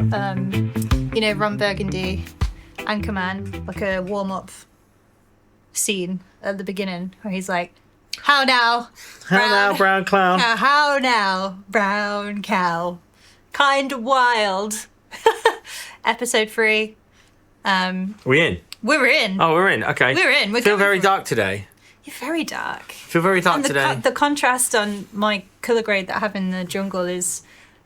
about, Ron Burgundy, Anchorman, like a warm-up scene at the beginning where he's like, how now, brown clown. How now, brown cow. Kind of wild. Episode 3. We in? We're in. Oh, we're in. Okay. We're in. Feel very dark today. You're very dark. Feel very dark today. The contrast on my colour grade that I have in the jungle is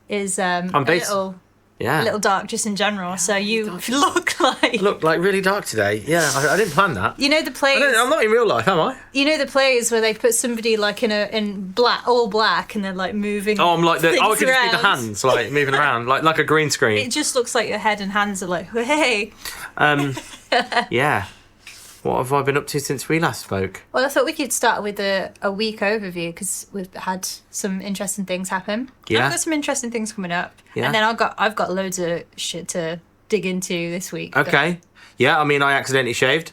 a little dark just in general. Yeah, so you look like really dark today. Yeah, I didn't plan that. You know the plays. I'm not in real life, am I? You know the plays where they put somebody like in black, all black, and they're like moving. Oh, I'm like I could just see around. the hands like moving around like a green screen. It just looks like your head and hands are like, hey. Yeah. What have I been up to since we last spoke? Well, I thought we could start with a week overview because we've had some interesting things happen. Yeah. I've got some interesting things coming up. Yeah. And then I've got loads of shit to dig into this week. Okay. Yeah, I mean, I accidentally shaved.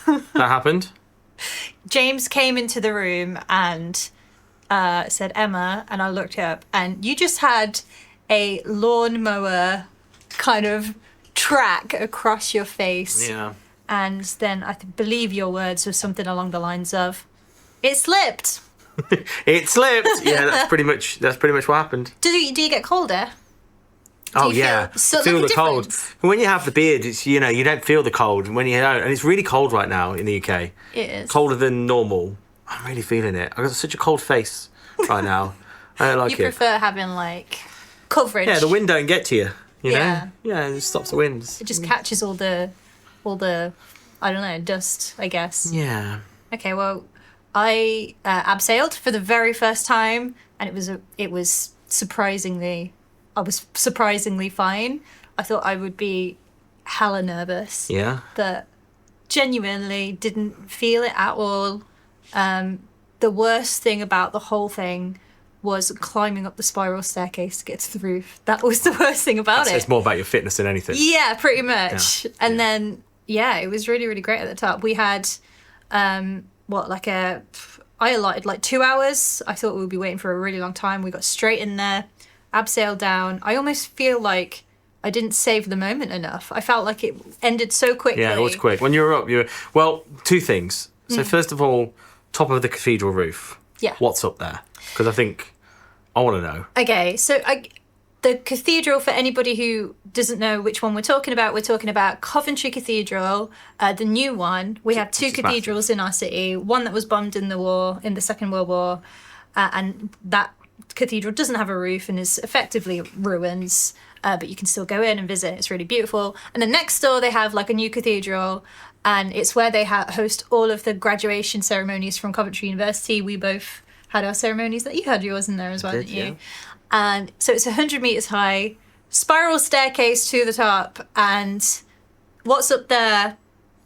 That happened. James came into the room and said, Emma, and I looked up, and you just had a lawnmower kind of track across your face. Yeah. And then I believe your words were something along the lines of, "It slipped." It slipped. Yeah, that's pretty much what happened. Do you get colder? Oh yeah, feel the cold. When you have the beard, it's you don't feel the cold. When you don't, and it's really cold right now in the UK. It is colder than normal. I'm really feeling it. I've got such a cold face right now. I don't like it. You prefer having like coverage. Yeah, the wind don't get to you. You know? Yeah. Yeah, it stops the wind. It just catches all the I don't know, dust, I guess. Yeah. Okay, well, I abseiled for the very first time, and I was surprisingly fine. I thought I would be hella nervous. Yeah. But genuinely didn't feel it at all. The worst thing about the whole thing was climbing up the spiral staircase to get to the roof. That was the worst thing about it. It's more about your fitness than anything. Yeah, pretty much. Yeah. And then, yeah, it was really, really great at the top. We had, I allotted like 2 hours. I thought we would be waiting for a really long time. We got straight in there, abseiled down. I almost feel like I didn't save the moment enough. I felt like it ended so quickly. Yeah, it was quick. When you were up, well, 2 things. So first of all, top of the cathedral roof. Yeah. What's up there? Because I think I want to know. Okay, so the cathedral, for anybody who doesn't know which one we're talking about Coventry Cathedral, the new one. We have 2 cathedrals in our city, one that was bombed in the Second World War, and that cathedral doesn't have a roof and is effectively ruins, but you can still go in and visit. It's really beautiful. And then next door they have like a new cathedral, and it's where they host all of the graduation ceremonies from Coventry University. We both had our ceremonies. That you had yours in there as well, didn't you? Yeah. And so it's 100 meters high, spiral staircase to the top, and what's up there?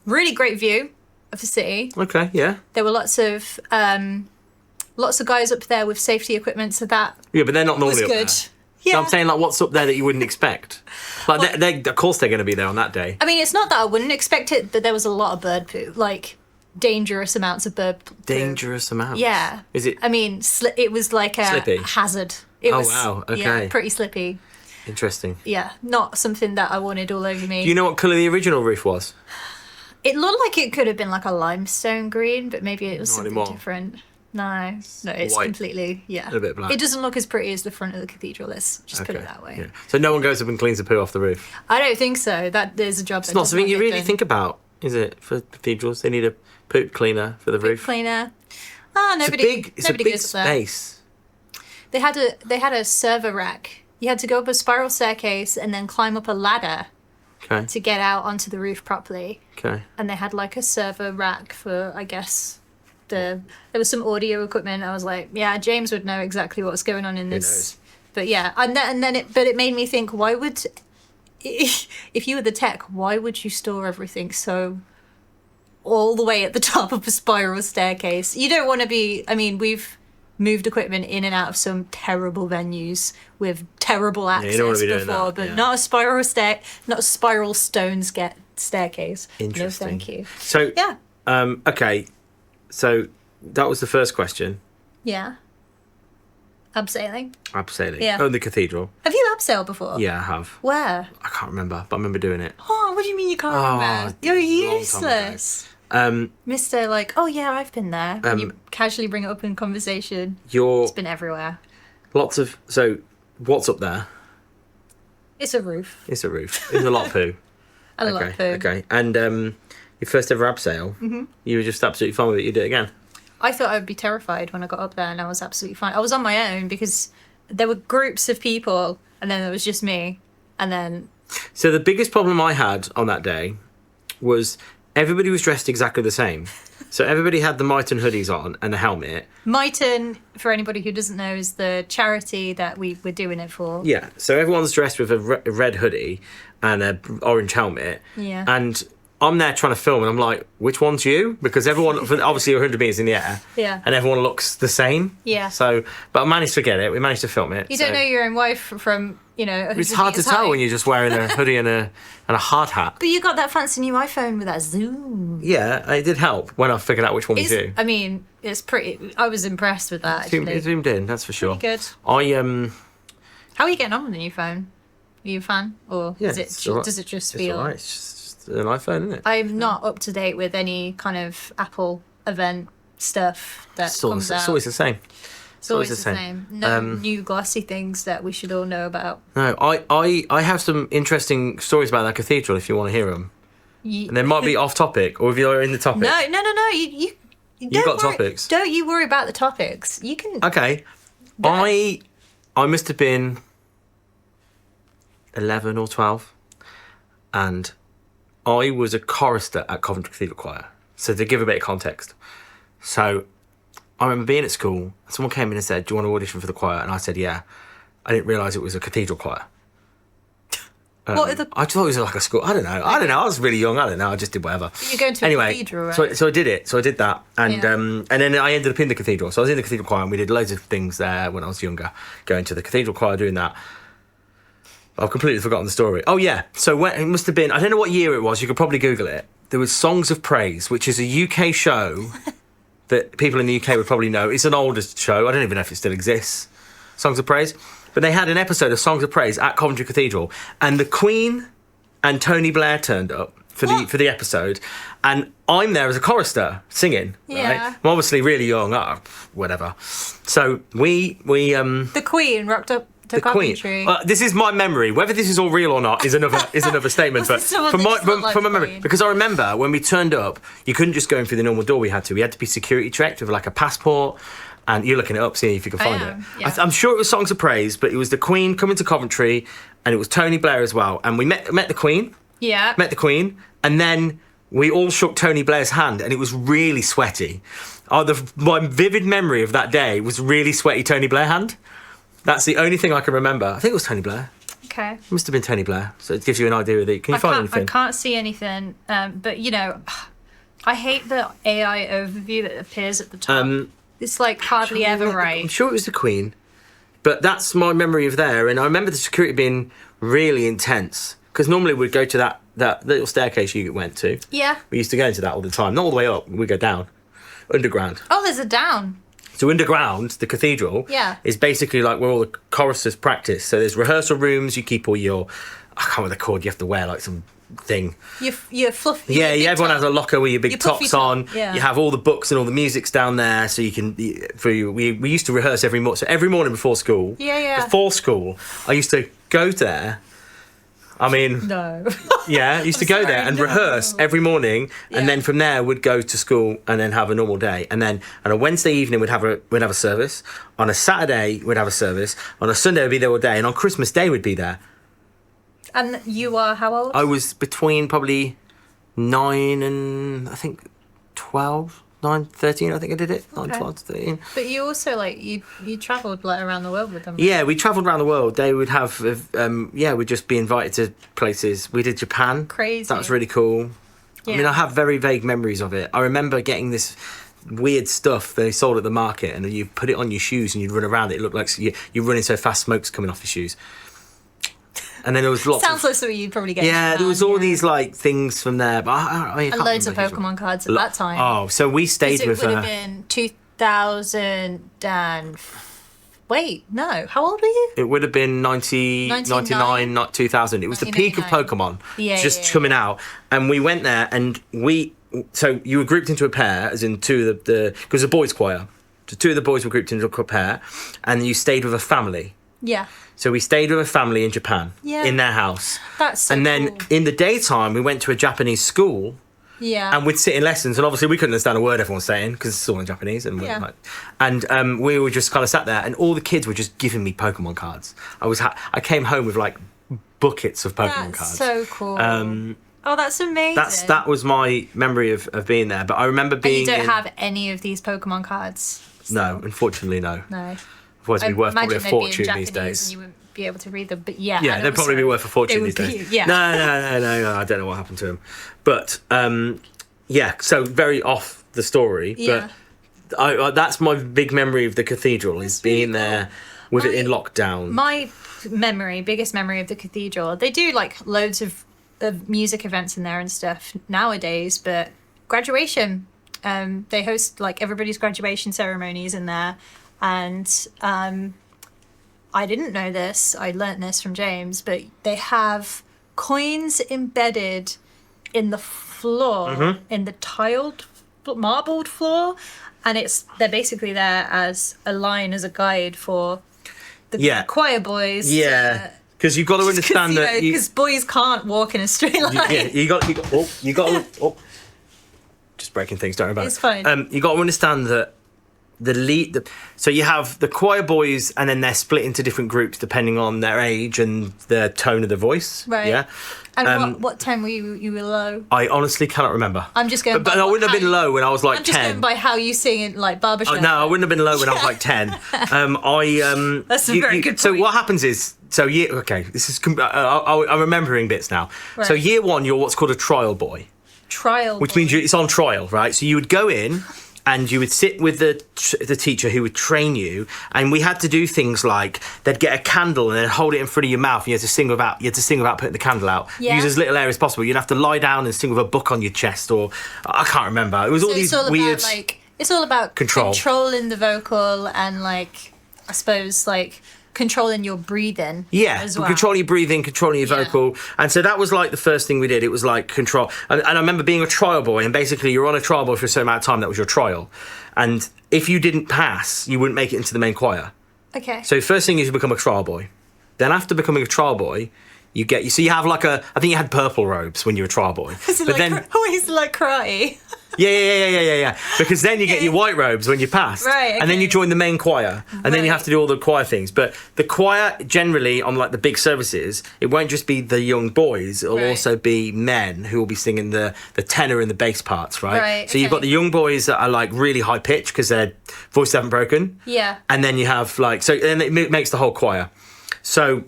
Really great view of the city. Okay, yeah. There were lots of guys up there with safety equipment, so that yeah, but they're not normally was good. Up there. Yeah, so I'm saying like what's up there that you wouldn't expect. Like well, they of course they're going to be there on that day. I mean, it's not that I wouldn't expect it, but there was a lot of bird poo, like dangerous amounts of bird poo. Dangerous amounts. Yeah. Is it? I mean, it was like a slippy hazard. It was, wow. Okay. Yeah, pretty slippy. Interesting. Yeah, not something that I wanted all over me. Do you know what colour the original roof was? It looked like it could have been like a limestone green, but maybe it was something different. No, it's white. Completely, yeah. A bit black. It doesn't look as pretty as the front of the cathedral is, just put it that way. Yeah. So no one goes up and cleans the poo off the roof? I don't think so. There's a job it's not something you really think about, is it, for cathedrals? They need a poop cleaner for the roof. Cleaner. Nobody it's a big goes up there. space. They had a server rack. You had to go up a spiral staircase and then climb up a ladder to get out onto the roof properly. Okay. And they had like a server rack for, I guess, there was some audio equipment. I was like, yeah, James would know exactly what's going on in this. But yeah, but it made me think, why would, if you were the tech, why would you store everything so all the way at the top of a spiral staircase? You don't want to be, I mean, we've moved equipment in and out of some terrible venues with terrible access before, but not a spiral stone staircase. Interesting. No, thank you. So yeah. Okay. So that was the first question. Yeah. Abseiling. Abseiling. Yeah. Oh, the cathedral. Have you abseil before? Yeah, I have. Where? I can't remember, but I remember doing it. Oh, what do you mean you can't remember? You're useless. Mr. Like, oh yeah, I've been there. You casually bring it up in conversation. It's been everywhere. So, what's up there? It's a roof. It's a roof. It's a lot of poo. A lot of poo. Okay. And your first ever abseil, you were just absolutely fine with it. You did it again. I thought I would be terrified when I got up there, and I was absolutely fine. I was on my own because there were groups of people, and then there was just me, and then... So the biggest problem I had on that day was everybody was dressed exactly the same. So everybody had the Myton hoodies on and the helmet. Myton, for anybody who doesn't know, is the charity that we were doing it for. Yeah, so everyone's dressed with a red hoodie and an orange helmet. Yeah. And I'm there trying to film, and I'm like, which one's you? Because everyone, obviously 100 metres in the air. Yeah. And everyone looks the same. Yeah. So, but I managed to get it. We managed to film it. You don't know your own wife from, It's hard to tell when you're just wearing a hoodie and a hard hat. But you got that fancy new iPhone with that zoom. Yeah, it did help when I figured out which one was you. I mean, it's pretty... I was impressed with that, actually. It zoomed in, that's for sure. Pretty good. How are you getting on with the new phone? Are you a fan? Or does it just feel... It's all right. It's just an iPhone, isn't it? I'm not up to date with any kind of Apple event stuff that comes out. It's always the same. It's always the same. No new glossy things that we should all know about. No, I have some interesting stories about that cathedral if you want to hear them. And they might be off topic, or if you're in the topic. No. You got topics. Don't you worry about the topics. You can. Okay. I must have been 11 or 12, and I was a chorister at Coventry Cathedral Choir. So to give a bit of context. So I remember being at school, and someone came in and said, do you want to audition for the choir? And I said, yeah. I didn't realise it was a cathedral choir. I thought it was like a school. I don't know. I was really young. I don't know. I just did whatever. You're going to a cathedral, right? So I did it. So I did that. And then I ended up in the cathedral. So I was in the cathedral choir, and we did loads of things there when I was younger, going to the cathedral choir, doing that. I've completely forgotten the story. Oh, yeah. So it must have been, I don't know what year it was. You could probably Google it. There was Songs of Praise, which is a UK show that people in the UK would probably know. It's an older show. I don't even know if it still exists. Songs of Praise. But they had an episode of Songs of Praise at Coventry Cathedral, and the Queen and Tony Blair turned up for the episode, and I'm there as a chorister singing. Yeah. Right? I'm obviously really young. Whatever. So we the Queen rocked up to Coventry. This is my memory. Whether this is all real or not is another statement. But from my memory, because I remember when we turned up, you couldn't just go in through the normal door. We had to be security checked with like a passport. And you're looking it up, seeing if you can find it. Yeah. I'm sure it was Songs of Praise, but it was the Queen coming to Coventry, and it was Tony Blair as well. And we met the Queen. Yeah. Met the Queen, and then we all shook Tony Blair's hand, and it was really sweaty. My vivid memory of that day was really sweaty Tony Blair hand. That's the only thing I can remember. I think it was Tony Blair. Okay. It must have been Tony Blair. So it gives you an idea of it. Can you find anything? I can't see anything. But I hate the AI overview that appears at the top. It's like hardly ever right. I'm sure it was the Queen, but that's my memory of there. And I remember the security being really intense, because normally we'd go to that little staircase you went to. Yeah. We used to go into that all the time. Not all the way up. We go down. Underground. Oh, there's a down. So underground, the cathedral, is basically like where all the choristers practice. So there's rehearsal rooms. You keep all your, I can't remember what they're called. You have to wear like some thing. Your fluffy. Yeah, everyone has a locker with your big tops on. Yeah. You have all the books and all the music's down there, so you can. We used to rehearse every morning. So every morning before school. Yeah. Before school, I used to go there. I mean, no. Yeah, I used to go there and rehearse every morning, and then from there we'd go to school and then have a normal day. And then on a Wednesday evening we'd have a service. On a Saturday we'd have a service. On a Sunday we'd be there all day, and on Christmas Day we'd be there. And you are how old? I was between probably 9 and I think 12, 9, 13, I think I did it. 9, 12, 13. But you also, you travelled around the world with them. Right? Yeah, we travelled around the world. They would have, we'd just be invited to places. We did Japan. Crazy. That was really cool. Yeah. I mean, I have very vague memories of it. I remember getting this weird stuff they sold at the market, and you put it on your shoes and you'd run around it. It looked like you're running so fast, smoke's coming off your shoes. And then there was lots. Sounds like something you'd probably get. Yeah, there was all these things from there, but I mean, and loads of Pokemon cards at that time. Oh, so we stayed with. It would have been 2000 and Wait, no. How old were you? It would have been 99, not 2000. It was the peak of Pokemon. Coming out. And we went there and so you were grouped into a pair, as in two of because the boys' choir. So two of the boys were grouped into a pair, and you stayed with a family. Yeah. So we stayed with a family in Japan, Yeah. in their house. That's so And then cool. in the daytime, we went to a Japanese school. Yeah. And we'd sit in lessons, and obviously we couldn't understand a word everyone was saying because it's all in Japanese. And we were just kind of sat there, and all the kids were just giving me Pokemon cards. I came home with like buckets of Pokemon cards. So cool. Oh, that's amazing. That was my memory of being there. But I remember being. And you don't have any of these Pokemon cards? No, unfortunately, no. No. Otherwise, it'd be worth probably a fortune they'd be in these days. and you wouldn't be able to read them, but yeah. Yeah, they'd probably be worth a fortune these days. Yeah. No, I don't know what happened to them. But, so very off the story. Yeah. But that's my big memory of the cathedral, is being there with it in lockdown. My biggest memory of the cathedral, they do like loads of music events in there and stuff nowadays, but graduation, they host like everybody's graduation ceremonies in there. And I didn't know this, I learnt this from James, but they have coins embedded in the floor, in the tiled, marbled floor, and they're basically there as a line, as a guide for the choir boys. Yeah. Because you've got to understand that because boys can't walk in a straight line. You got just breaking things. Don't worry about it. It's fine. You got to understand that so you have the choir boys, and then they're split into different groups depending on their age and the tone of the voice. Right. Yeah. And what time were you were low? I honestly cannot remember. I'm just going. But I wouldn't have been low when I was like 10. I'm just going by how you sing in like barbershop. No, I wouldn't have been low when I was like 10. That's a very good point. So what happens is, this is I'm remembering bits now. Right. So year one, you're what's called a trial boy. Which means it's on trial, right? So you would go in and you would sit with the teacher who would train you, and we had to do things like they'd get a candle and they'd hold it in front of your mouth, and you had to sing without putting the candle out. Yeah. Use as little air as possible. You'd have to lie down and sing with a book on your chest, or I can't remember. It was all these weird. It's all about controlling the vocal and like I suppose like controlling your breathing. Yeah, as well. controlling your breathing, controlling your vocal. And so that was like the first thing we did. It was like control. And I remember being a trial boy, and basically you're on a trial boy for a certain amount of time. That was your trial. And if you didn't pass, you wouldn't make it into the main choir. Okay. So first thing is you become a trial boy. Then after becoming a trial boy, you have like I think you had purple robes when you were a trial boy. Is it like karate? Yeah. Because then you get your white robes when you pass. Right, okay. And then you join the main choir. And then you have to do all the choir things. But the choir, generally, on like the big services, it won't just be the young boys. It'll also be men who will be singing the tenor and the bass parts, right? So you've got the young boys that are like really high pitched because their voices haven't broken. Yeah. And then you have and it makes the whole choir. So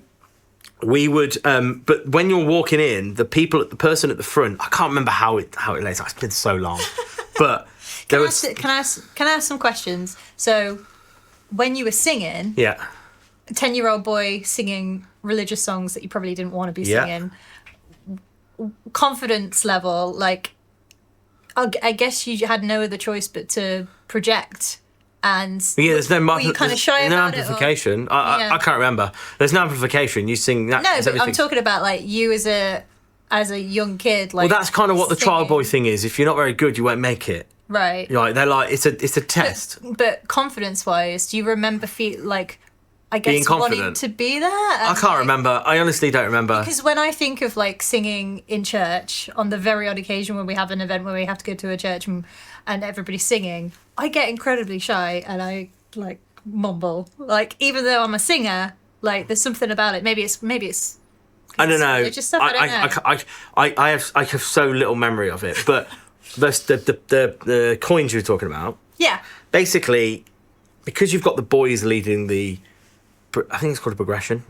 we would, but when you're walking in, the person at the front, I can't remember how it lays out. It's been so long, but Can I ask some questions? So, when you were singing, 10-year-old boy singing religious songs that you probably didn't want to be singing, confidence level, like, I guess you had no other choice but to project. And there's no were you kind of shy about amplification. I can't remember. There's no amplification. You sing that. No, but I'm talking about like you as a young kid. Like, well, that's kind of what the trial boy thing is. If you're not very good, you won't make it. Right. Like they're like it's a test. But confidence wise, do you remember being wanting to be there? I can't remember. I honestly don't remember. Because when I think of like singing in church on the very odd occasion when we have an event where we have to go to a church and everybody's singing, I get incredibly shy and I like mumble. Like even though I'm a singer, like there's something about it. Maybe it's. I don't know. It's just stuff I don't know. I have so little memory of it. But the coins you were talking about. Yeah. Basically, because you've got the boys leading I think it's called a progression,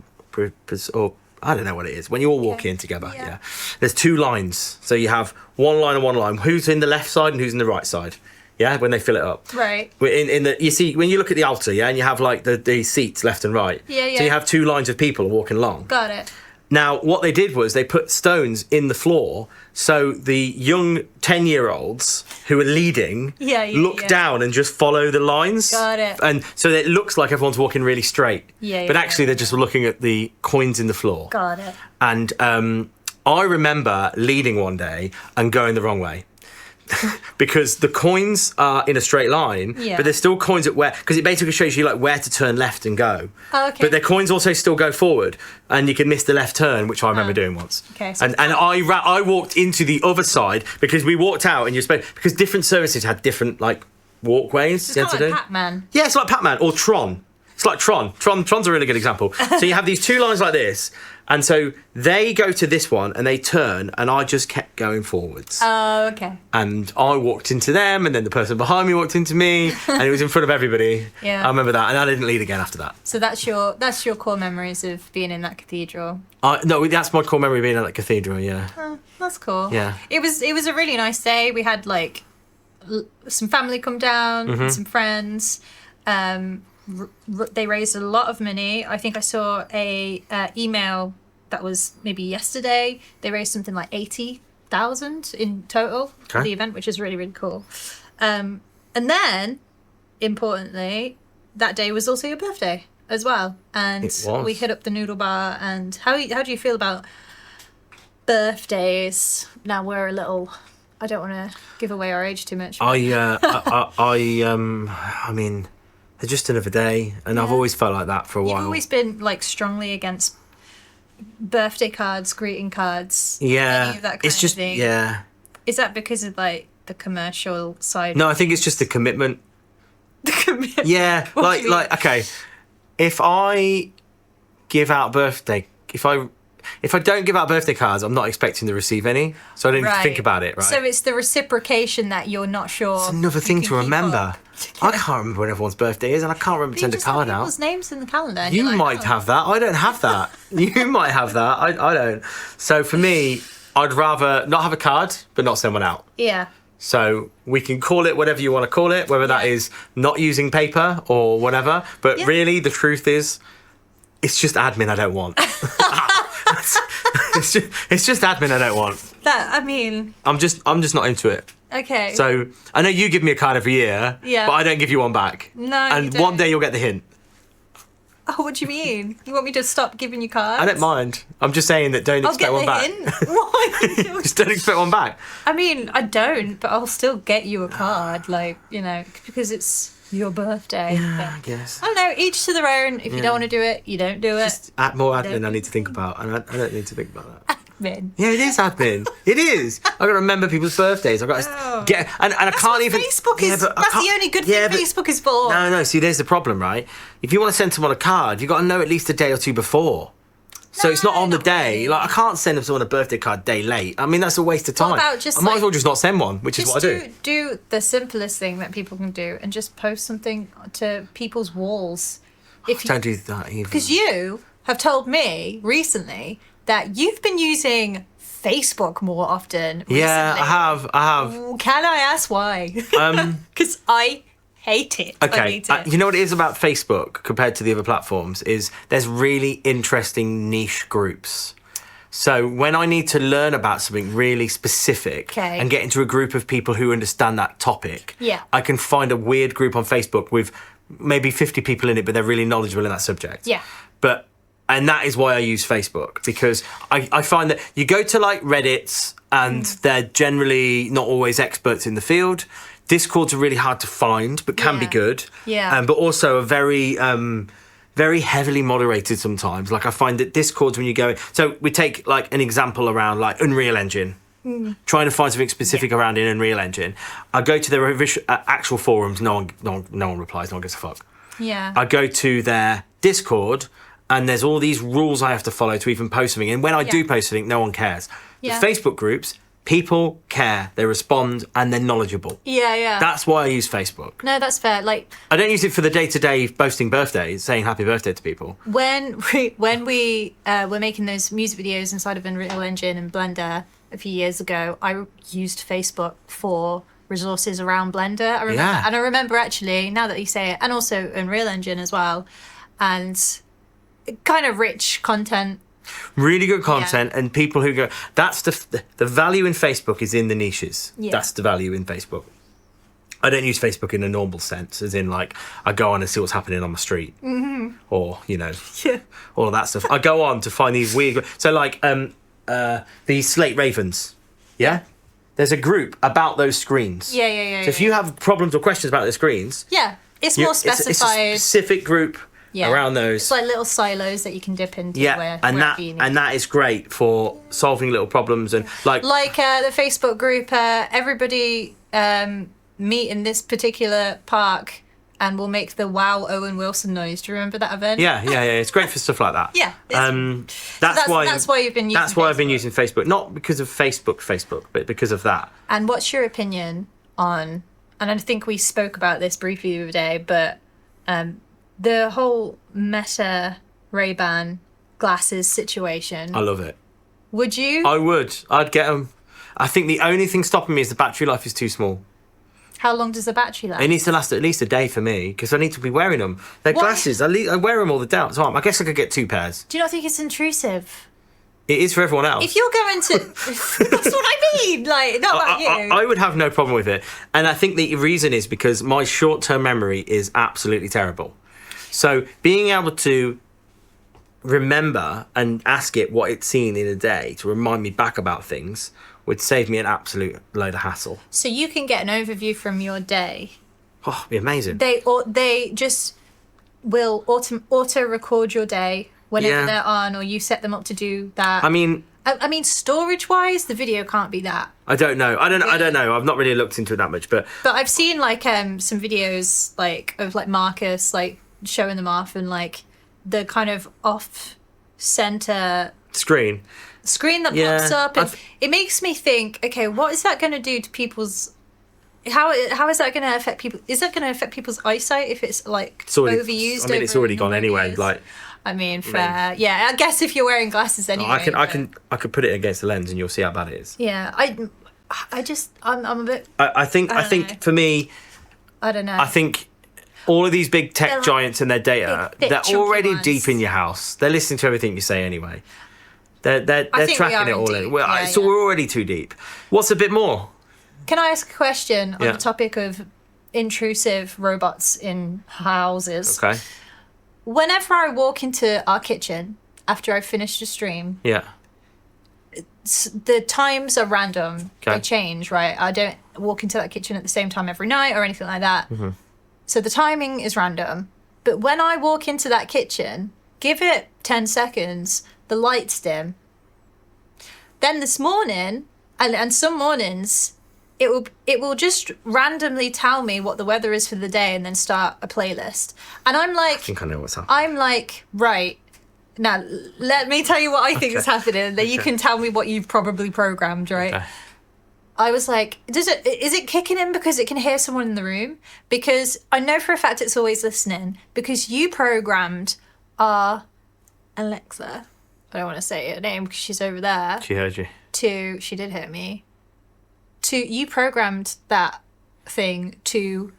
or I don't know what it is. When you all walk in together, there's two lines. So you have one line and one line. Who's in the left side and who's in the right side? Yeah, when they fill it up. Right. You see when you look at the altar, and you have like the seats left and right. Yeah. So you have two lines of people walking along. Got it. Now, what they did was they put stones in the floor, so the young 10-year-olds who are leading look down and just follow the lines. Got it. And so it looks like everyone's walking really straight. But actually, they're just looking at the coins in the floor. Got it. And I remember leading one day and going the wrong way. Because the coins are in a straight line, but there's still coins at where, because it basically shows you like where to turn left and go. Oh, okay. But their coins also still go forward, and you can miss the left turn, which I remember doing once. Okay. So and I walked into the other side because we walked out and because different services had different like walkways. It's kind of like Pac-Man. Yeah, it's like Pac-Man or Tron. It's like Tron. Tron's a really good example. So you have these two lines like this, and so they go to this one and they turn, and I just kept going forwards. Oh, okay. And I walked into them, and then the person behind me walked into me, and it was in front of everybody. Yeah. I remember that, and I didn't lead again after that. So that's your core memories of being in that cathedral. No, that's my core memory of being at that cathedral. Yeah. Oh, that's cool. Yeah. It was a really nice day. We had like some family come down, some friends. They raised a lot of money. I think I saw a email that was maybe yesterday. They raised something like 80,000 in total for the event, which is really, really cool. And then, importantly, that day was also your birthday as well. And we hit up the noodle bar. And how do you feel about birthdays? Now we're a little... I don't want to give away our age too much. I mean... They're just another day, and I've always felt like that for a while. You've always been like strongly against birthday cards, greeting cards. Yeah, that kind it's just of thing. yeah. Is that because of like the commercial side? No, I think it's just the commitment. The commitment. Yeah, like okay, if I give out if I don't give out birthday cards, I'm not expecting to receive any, so I didn't think about it. Right. So it's the reciprocation that you're not sure. It's another thing to remember. I can't remember when everyone's birthday is, and I can't remember to send a card out. People's names in the calendar. You might have that. I don't have that. You might have that. I don't. So for me, I'd rather not have a card, but not send one out. Yeah. So we can call it whatever you want to call it, whether that is not using paper or whatever. But really, the truth is, it's just admin I don't want. it's just admin I don't want. I'm just not into it. Okay. So I know you give me a card every year, but I don't give you one back. No, and you don't. One day you'll get the hint. Oh, what do you mean? You want me to stop giving you cards? I don't mind. I'm just saying that don't expect one back. Hint. Why? Just don't expect one back. I mean, I don't, but I'll still get you a card, like, you know, because it's your birthday. Yeah, I guess. I don't know, each to their own. If you don't want to do it, you don't do it. Just more admin I need to think about, and I don't need to think about that. Admin. Yeah, it is admin. It is. I've got to remember people's birthdays. I've got to get... And I can't even... Facebook is... that's the only good thing Facebook is for. No. See, there's the problem, right? If you want to send someone a card, you've got to know at least a day or two before. So it's not on the day. Really. Like, I can't send someone a birthday card day late. I mean, that's a waste of time. What about just I might as well just not send one, which is what I do. Do the simplest thing that people can do and just post something to people's walls. Don't do that either. Because you have told me recently that you've been using Facebook more often recently. Yeah, I have. Can I ask why? Because I hate it. Okay, you know what it is about Facebook compared to the other platforms is there's really interesting niche groups. So when I need to learn about something really specific and get into a group of people who understand that topic, I can find a weird group on Facebook with maybe 50 people in it, but they're really knowledgeable in that subject. Yeah. And that is why I use Facebook, because I find that you go to like Reddits and they're generally not always experts in the field. Discords are really hard to find, but can be good. Yeah. But also are very, very heavily moderated sometimes. Like I find that Discords when you go... So we take like an example around like Unreal Engine. Trying to find something specific around in Unreal Engine. I go to their actual forums. No one replies. No one gives a fuck. Yeah. I go to their Discord... And there's all these rules I have to follow to even post something. And when I do post something, no one cares. Yeah. The Facebook groups, people care. They respond and they're knowledgeable. Yeah. That's why I use Facebook. No, that's fair. Like, I don't use it for the day-to-day boasting birthdays, saying happy birthday to people. When we were making those music videos inside of Unreal Engine and Blender a few years ago, I used Facebook for resources around Blender. I remember, and I remember actually, now that you say it, and also Unreal Engine as well, and... kind of rich content Really good content, and people who go. That's the value in Facebook is in the niches. Yeah. That's the value in Facebook. I don't use Facebook in a normal sense, as in like I go on and see what's happening on my street, or all of that stuff. I go on to find these weird. So like these slate ravens, yeah. There's a group about those screens. Yeah. So if you have problems or questions about the screens, it's more specified. It's a specific group around those. It's like little silos that you can dip into. And that is great for solving little problems and like the Facebook group. Everybody meet in this particular park, and we'll make the wow Owen Wilson noise. Do you remember that event? Yeah. It's great for stuff like that. Yeah. That's why you've been using. That's why I've been using Facebook, not because of Facebook, but because of that. And what's your opinion on? And I think we spoke about this briefly the other day, but the whole Meta Ray-Ban glasses situation. I love it. Would you? I would. I'd get them. I think the only thing stopping me is the battery life is too small. How long does the battery last? It needs to last at least a day for me, because I need to be wearing them. They're glasses. I wear them all the time. I guess I could get 2 pairs. Do you not think it's intrusive? It is for everyone else. If you're going to... That's what I mean. Like, not about you. I would have no problem with it. And I think the reason is because my short-term memory is absolutely terrible. So being able to remember and ask it what it's seen in a day to remind me back about things would save me an absolute load of hassle. So you can get an overview from your day. Oh, it'd be amazing. They just will auto record your day whenever they're on, or you set them up to do that. I mean, storage wise, the video can't be that. I don't know. I don't know. I've not really looked into it that much, but I've seen like some videos like of like Marcus like showing them off, and like the kind of off center screen that pops up, and it makes me think, okay, what is that going to do to people's... How is that going to affect people? Is that going to affect people's eyesight if it's like overused? I mean, it's already gone anyway. Years? Like, I mean, fair. Yeah, I guess if you're wearing glasses anyway. I could put it against the lens and you'll see how bad it is. Yeah, I'm a bit. I think for me, I don't know. I think all of these big tech giants and their data, they're already deep in your house. They're listening to everything you say anyway. They're tracking it all in. So we're already too deep. What's a bit more? Can I ask a question on the topic of intrusive robots in houses? Okay. Whenever I walk into our kitchen after I've finished a stream, the times are random. Okay. They change, right? I don't walk into that kitchen at the same time every night or anything like that. Mm-hmm. So the timing is random. But when I walk into that kitchen, give it 10 seconds, the lights dim. Then this morning, and some mornings, it will just randomly tell me what the weather is for the day and then start a playlist. And I'm like... I think I know what's happening. I'm like, right, now let me tell you what I think is happening. Then you can tell me what you've probably programmed, right? Okay. I was like, is it kicking in because it can hear someone in the room? Because I know for a fact it's always listening, because you programmed our Alexa... I don't want to say her name because she's over there. She heard you. She did hear me. You programmed that thing to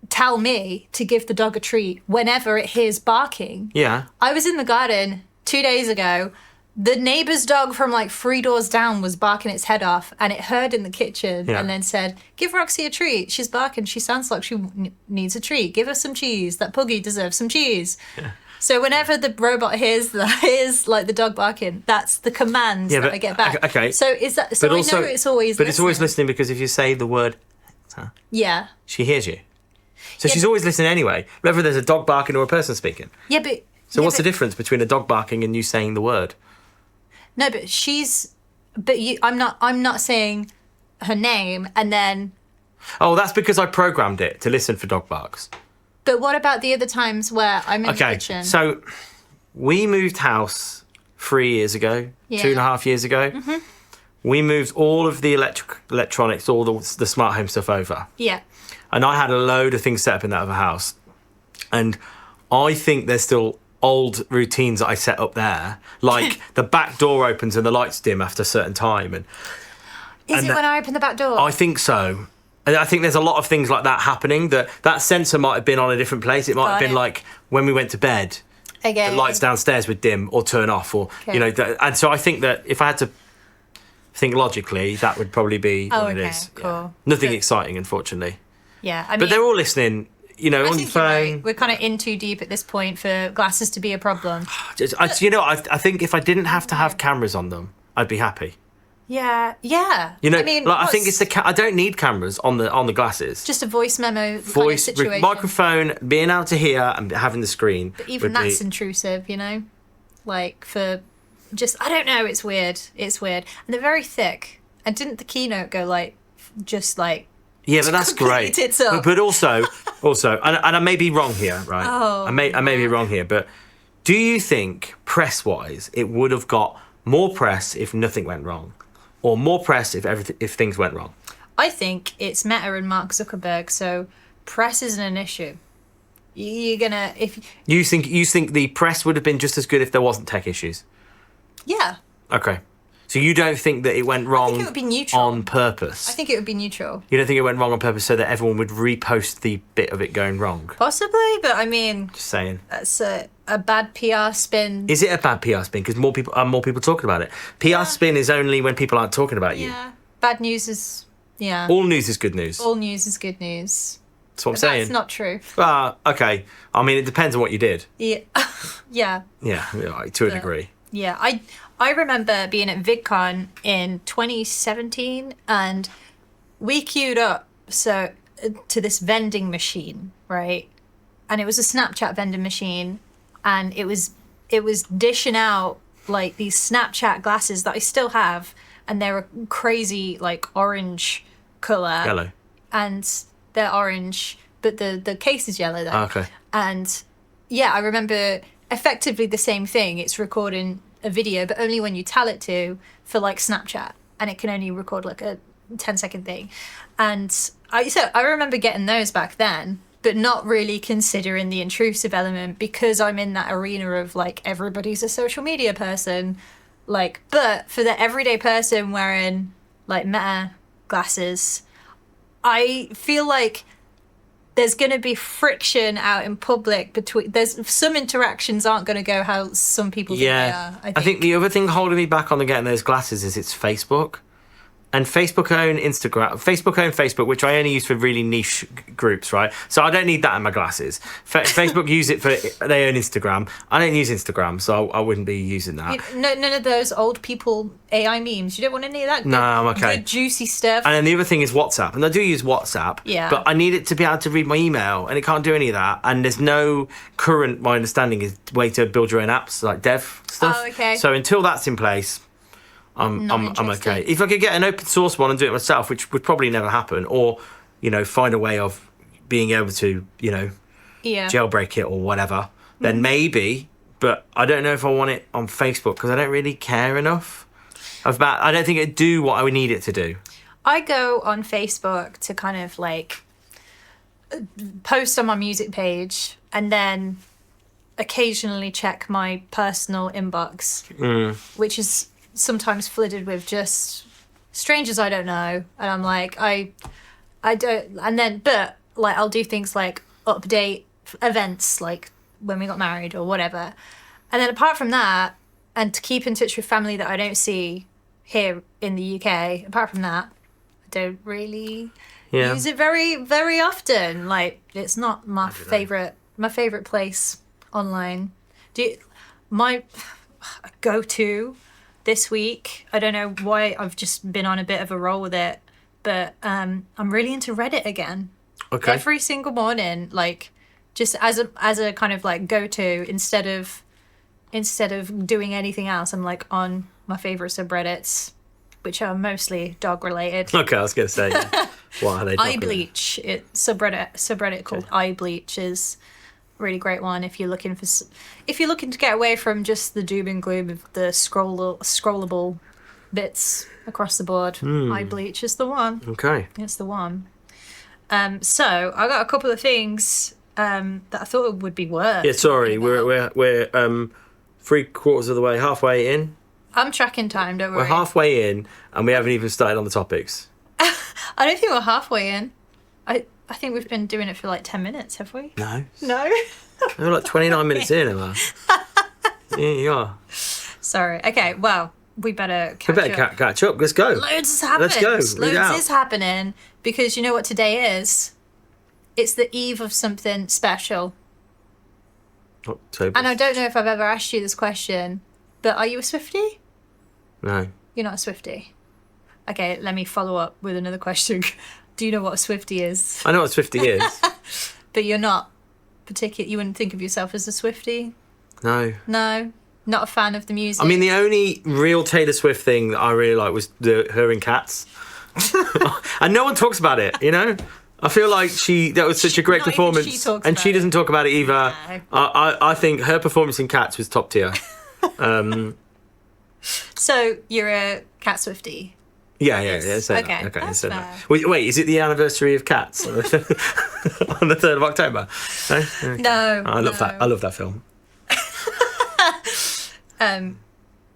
tell me to give the dog a treat whenever it hears barking. Yeah. I was in the garden 2 days ago. The neighbour's dog from like 3 doors down was barking its head off, and it heard in the kitchen and then said, give Roxy a treat. She's barking. She sounds like she needs a treat. Give her some cheese. That puggy deserves some cheese. Yeah. So whenever the robot hears like the dog barking, that's the command that I get back. Okay. So is that? So I know it's always. But it's always listening, because if you say the word, she hears you. So she's always listening anyway, whether there's a dog barking or a person speaking. Yeah, but so what's the difference between a dog barking and you saying the word? No, but I'm not saying her name and then. Oh, that's because I programmed it to listen for dog barks. But what about the other times where I'm in the kitchen? So we moved house 3 years ago, 2.5 years ago. Mm-hmm. We moved all of the electronics, all the smart home stuff over. Yeah. And I had a load of things set up in that other house. And I think there's still old routines that I set up there. Like the back door opens and the lights dim after a certain time. Is it when I open the back door? I think so. I think there's a lot of things like that happening. That sensor might have been on a different place. It might have been like when we went to bed. Okay. The lights downstairs would dim or turn off, or and so I think that if I had to think logically, that would probably be what it is. Cool. Yeah. Nothing exciting, unfortunately. Yeah, I mean, but they're all listening. On your think you're phone. right. We're kind of in too deep at this point for glasses to be a problem. I think if I didn't have to have cameras on them, I'd be happy. Yeah. I mean, I think it's I don't need cameras on the glasses. Just a voice memo kind of situation. Microphone, being able to hear and having the screen. But even that's intrusive, like for just I don't know. It's weird. And they're very thick. And didn't the keynote go Yeah, but that's great. But also, and I may be wrong here, right? Oh, I may be wrong here, but do you think press-wise it would have got more press if nothing went wrong, or more press if things went wrong? I think it's Meta and Mark Zuckerberg, so press isn't an issue. You're gonna you think the press would have been just as good if there wasn't tech issues? Yeah. Okay. So you don't think that it went wrong I think it would be neutral. on purpose? I think it would be neutral. You don't think it went wrong on purpose so that everyone would repost the bit of it going wrong? Possibly, but I mean... Just saying. That's a bad PR spin. Is it a bad PR spin? Because more people talking about it. PR spin is only when people aren't talking about you. Yeah. Bad news is... Yeah. All news is good news. All news is good news. That's what I'm saying. That's not true. Okay. I mean, it depends on what you did. Yeah. Yeah. Yeah, to a degree. Yeah, I remember being at VidCon in 2017, and we queued up to this vending machine, right? And it was a Snapchat vending machine, and it was dishing out like these Snapchat glasses that I still have, and they're a crazy like orange color. Yellow. And they're orange, but the case is yellow though. Oh, okay. And yeah, I remember effectively the same thing. It's recording a video, but only when you tell it to for like Snapchat, and it can only record like a 10-second thing. And I remember getting those back then, but not really considering the intrusive element because I'm in that arena of like everybody's a social media person. Like, but for the everyday person wearing like Meta glasses, I feel like there's going to be friction out in public between... There's some interactions aren't going to go how some people think they are. I think the other thing holding me back on getting those glasses is it's Facebook. And Facebook own Facebook, which I only use for really niche groups, right? So I don't need that in my glasses. Facebook use it they own Instagram. I don't use Instagram, so I wouldn't be using that. None of those old people AI memes. You don't want any of that? No, I'm okay. Good, juicy stuff. And then the other thing is WhatsApp. And I do use WhatsApp. Yeah. But I need it to be able to read my email, and it can't do any of that. And there's no current, my understanding, is way to build your own apps, like dev stuff. Oh, okay. So until that's in place... I'm okay. If I could get an open source one and do it myself, which would probably never happen, or find a way of being able to jailbreak it or whatever, then maybe. But I don't know if I want it on Facebook because I don't really care enough about. I don't think it'd do what I would need it to do. I go on Facebook to kind of like post on my music page and then occasionally check my personal inbox, which is sometimes flooded with just strangers I don't know, and I'm like I don't, and then but like I'll do things like update events like when we got married or whatever, and then apart from that, and to keep in touch with family that I don't see here in the UK, apart from that I don't really use it very, very often. Like it's not my favorite place online. My go-to this week, I don't know why, I've just been on a bit of a roll with it, but I'm really into Reddit again. Okay. Every single morning, like just as a kind of like go-to, instead of doing anything else, I'm like on my favorite subreddits, which are mostly dog related. Okay, I was gonna say, what are they? Eye Bleach, subreddit called Eye Bleach is really great one if you're looking to get away from just the doom and gloom of the scrollable bits across the board. Eye Bleach is the one. Okay, it's the one. So I got a couple of things that I thought would be worth. Yeah, sorry, we're 3/4 of the way, halfway in. I'm tracking time. Don't worry. We're halfway in, and we haven't even started on the topics. I don't think we're halfway in. I think we've been doing it for like 10 minutes, have we? No. No? We're like 29 minutes in, Emma. Yeah, you are. Sorry. Okay, well, we better catch We better up. catch up. Let's go. Loads has happened. Let's go. Read out. Loads is happening because you know what today is? It's the eve of something special. October. And I don't know if I've ever asked you this question, but are you a Swiftie? No. You're not a Swiftie. Okay, let me follow up with another question. Do you know what a Swiftie is? I know what Swiftie is. But you're not particular. You wouldn't think of yourself as a Swiftie? No. No? Not a fan of the music? I mean, the only real Taylor Swift thing that I really like was her in Cats. And no one talks about it, you know? I feel like that was such a great Not even performance. she talks And about she doesn't talk about it either. No. I think her performance in Cats was top tier. So you're a Cat Swiftie? Yeah. Say Okay, that. that's say that. fair. Wait, is it the anniversary of Cats on the 3rd of October? No. Okay. No. I love that. I love that film.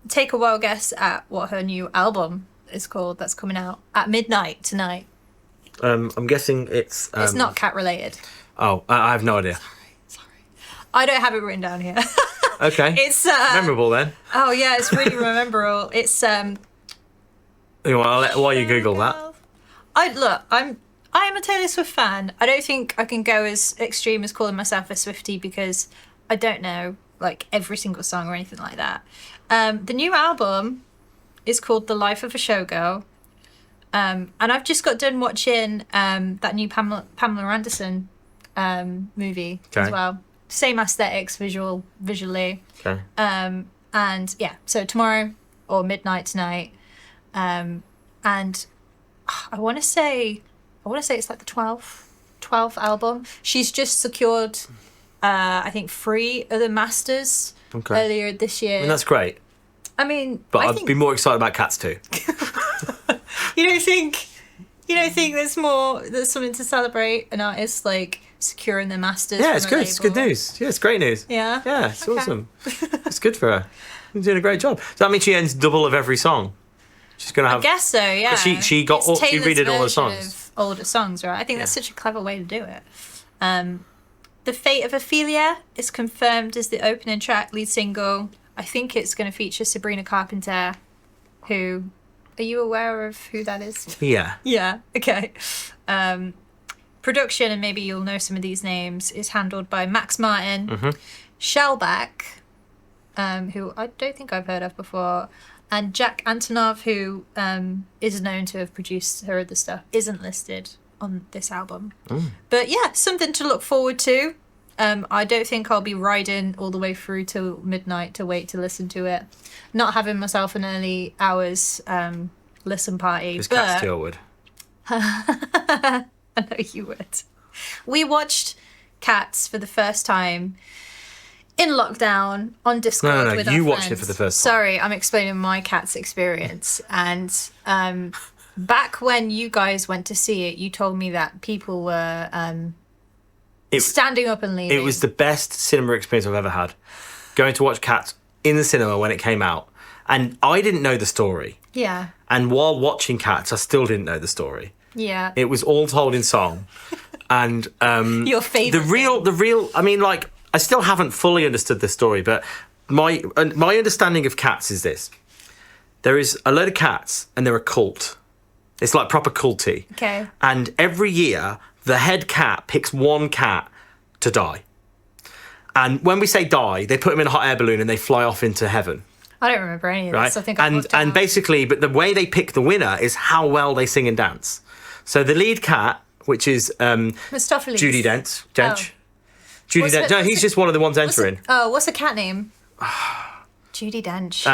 Take a wild guess at what her new album is called that's coming out at midnight tonight. I'm guessing it's. It's not cat related. Oh, I have no idea. Sorry. I don't have it written down here. Okay. It's memorable then. Oh yeah, it's really memorable. It's While you Google that. I am a Taylor Swift fan. I don't think I can go as extreme as calling myself a Swiftie because I don't know like every single song or anything like that. The new album is called The Life of a Showgirl. And I've just got done watching that new Pamela Anderson movie as well. Same aesthetics, visually. Okay. And yeah, so tomorrow or midnight tonight. And I want to say it's like the 12th album. She's just secured, I think, 3 other masters earlier this year. I mean, that's great. I mean, But I I'd think, be more excited about Cats too. you don't think there's something to celebrate an artist like securing their masters? Yeah, from it's a good. It's good label? news. Yeah, it's great news. Yeah. Yeah, it's Okay. awesome. It's good for her. She's doing a great job. Does that mean she ends double of every song? She's gonna have. I guess so. Yeah. She It's redid all the Taylor's songs. version of older songs, right? I think that's Yeah. such a clever way to do it. The Fate of Ophelia is confirmed as the opening track, lead single. I think it's going to feature Sabrina Carpenter, who... Are you aware of who that is? Yeah. Yeah, okay. Production, and maybe you'll know some of these names, is handled by Max Martin, Shellback, who I don't think I've heard of before, and Jack Antonov, who is known to have produced her other stuff, isn't listed on this album. But yeah, something to look forward to. I don't think I'll be riding all the way through till midnight to wait to listen to it. Not having myself an early hours listen party. Because but Cats still would. I know you would. We watched Cats for the first time in lockdown on Discord. No, with you our watched it friends. for the first time. Sorry, I'm explaining my Cats experience. And back when you guys went to see it, you told me that people were standing up and leaving. It was the best cinema experience I've ever had. Going to watch Cats in the cinema when it came out. And I didn't know the story. Yeah. And while watching Cats, I still didn't know the story. Yeah. It was all told in song. And Your favourite the real I mean, like, I still haven't fully understood the story, but my understanding of Cats is this. There is a load of cats and they're a cult. It's like proper culty. Okay. And every year, the head cat picks one cat to die. And when we say die, they put them in a hot air balloon and they fly off into heven. I don't remember any of Right? this. I think I and basically, but the way they pick the winner is how well they sing and dance. So the lead cat, which is Mistopheles. Judy Dench. Judy What's Dench. it- No, what's he's it- just one of the ones entering. What's the cat name? Judy Dench.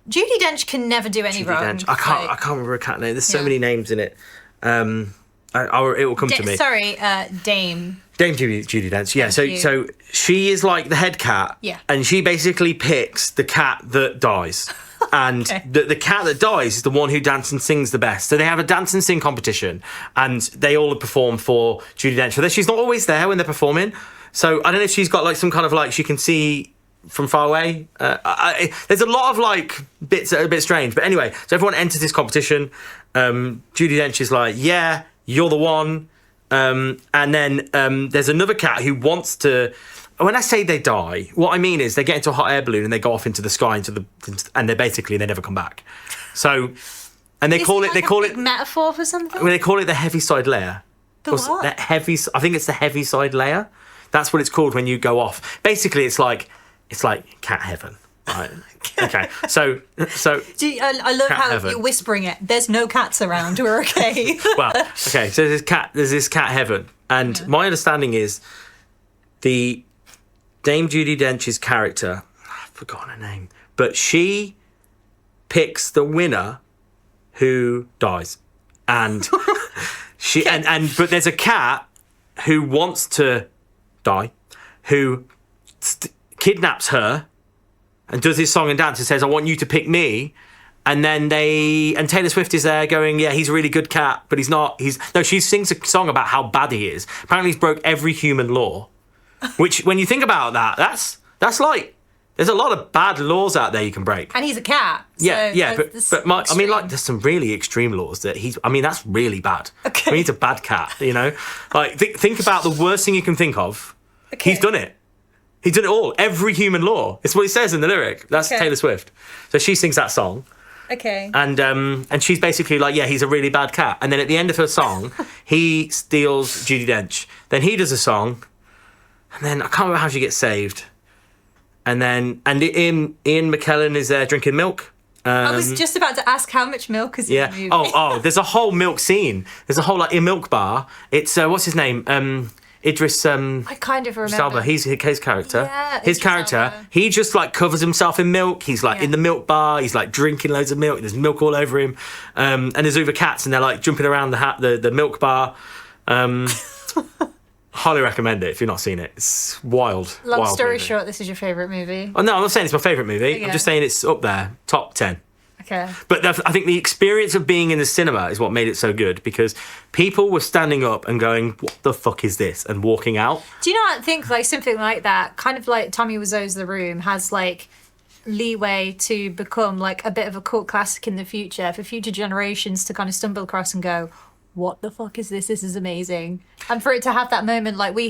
Judy Dench can never do any Judi wrong. Dench. I can't remember a cat name. There's so many names in it. It will come to me. Sorry, Dame. Dame Judi Dench. Yeah. Thank you. So she is like the head cat. Yeah. And she basically picks the cat that dies. And Okay. the cat that dies is the one who dances and sings the best. So they have a dance and sing competition, and they all perform for Judi Dench. But she's not always there when they're performing. So I don't know if she's got like some kind of like she can see from far away. There's a lot of like bits that are a bit strange. But anyway, so everyone enters this competition. Judi Dench is like, yeah, you're the one. And then there's another cat who wants to. When I say they die, what I mean is they get into a hot air balloon and they go off into the sky and they never come back. So, and they call it metaphor for something. Well, they call it the heaviside layer. The what? I think it's the heaviside layer. That's what it's called when you go off. Basically, it's like cat heaven. Right. Okay. So. I love how heaven. You're whispering it. There's no cats around. We're okay. Well, okay. So there's this cat heaven, and my understanding is the Dame Judi Dench's character. I've forgotten her name, but she picks the winner who dies, and but there's a cat who wants to die, who kidnaps her. And does his song and dance and says, I want you to pick me. And then Taylor Swift is there going, yeah, he's a really good cat, but he's not. She sings a song about how bad he is. Apparently he's broke every human law. Which, when you think about that, that's like, there's a lot of bad laws out there you can break. And he's a cat. Yeah, but there's some really extreme laws that that's really bad. Okay. I mean, he's a bad cat, you know? Like, think about the worst thing you can think of. Okay. He's done it. He did it all. Every human law. It's what he says in the lyric. That's Taylor Swift. So she sings that song. Okay. And she's basically like, yeah, he's a really bad cat. And then at the end of her song, he steals Judi Dench. Then he does a song. And then I can't remember how she gets saved. And then Ian McKellen is there drinking milk. I was just about to ask how much milk is in the movie. Oh, there's a whole milk scene. There's a whole a milk bar. It's what's his name? Idris. I kind of remember. Elba. He's his character. Yeah, his character. Elba. He just like covers himself in milk. He's like in the milk bar. He's like drinking loads of milk. There's milk all over him. And there's other cats, and they're like jumping around the milk bar. Highly recommend it if you've not seen it. It's wild. Long wild story movie. short, this is your favourite movie. Oh no, I'm not saying it's my favourite movie. Okay. I'm just saying it's up there, top 10. Okay. But I think the experience of being in the cinema is what made it so good, because people were standing up and going, what the fuck is this? And walking out. Do you know, I think like something like that, kind of like Tommy Wiseau's The Room, has like leeway to become like a bit of a cult classic in the future for future generations to kind of stumble across and go, what the fuck is this? This is amazing. And for it to have that moment like we